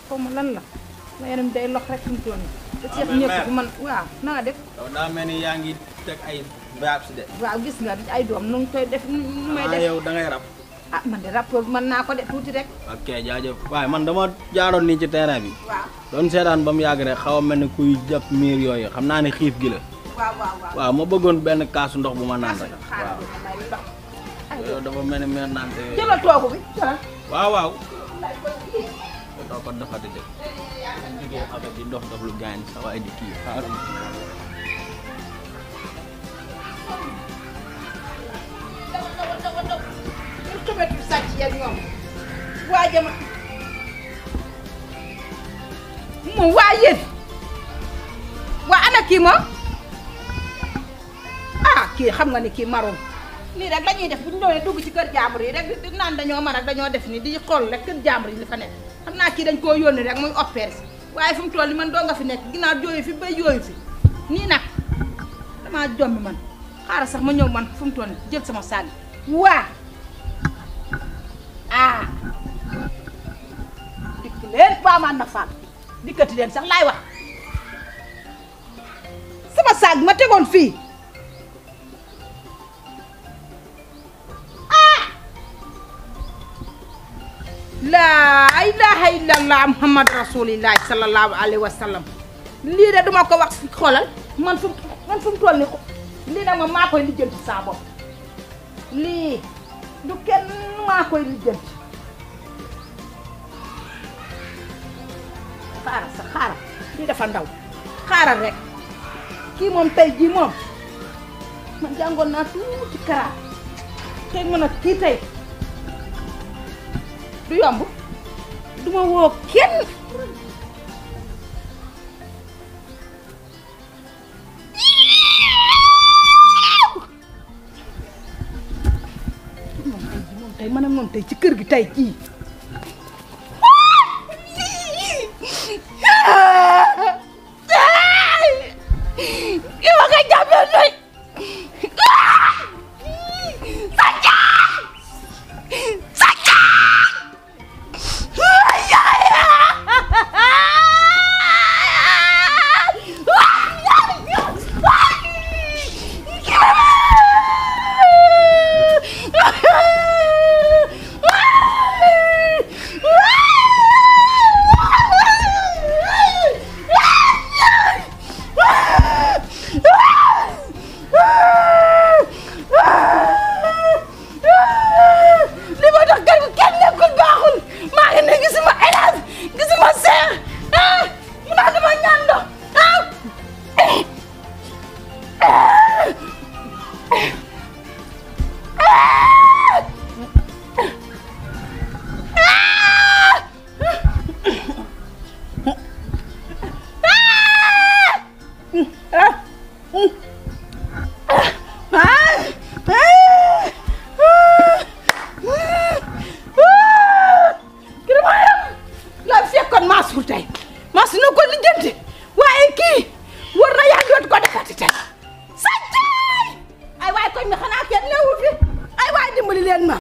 xaw ma lan la ma yaram day lox rek fi mu toll nii. te ceeb ñëpp man waaw na nga def. yow daa mel ni yaa ngi teg ay baab si de. waaw gis nga ay doom nu ngi koy def nu may def. yow da ngay rab. ah man de rapport mën naa ko de tuuti rek. ok jaajëf waaye man dama jaaroon nii ci terrain bi. waaw doon seetaan ba mu yàgg rek xaw a mel ni kuy jàpp miir yooyu xam naa ne xiif gi la. waaw ma bëggoon benn kaasu ndox bu ma naan rek. waaw yow dafa mel ni meer naan te. jëlal toogu bi jëlal. waaw. doo ko defati de. liggéey affaire bi ndox lu gaañ sa waay di kii xaaral. tomato sàcc yeeg ñoom waa jama moom waa yéen waa ana kii moom ah kii xam nga ni kii maroon lii rek lañuy def bu ñu ñëwee dugg ci kër jàmbur yi rek di naan dañoo mar ak dañoo def ni di xool rek kër jàmbur yi li fa nekk xam naa kii dañ koo yónni rek muy opère si waaye fu mu toll nii man doo nga fi nekk ginnaaw jooyu fi ba yooyu fi nii nag damaa jommi man xaaral sax ma ñëw man fu mu toll nii jël sama sànni waa ah dikk leen baamaan na faal dikkati leen sax laay wax sama saag ma tegoon fii ah laa ilaha illallah muhammad rasulillahi sallallahu alayhi wa sallam lii de duma ko wax xoolal man fu mu toll ni lii nag ma maa koy lijjanti saa bopp lii du kenn maa koy lijjanti xaaral sax xaaral lii dafa ndaw xaaral rek kii moom tey jii moom man jàngoon naa tuuti karaat tey mën a kii tey du yomb du ma woo kenn tey man ak moom tey ci kër gi tey jii ki ma koy jàppee doy Maas na ko lijjanti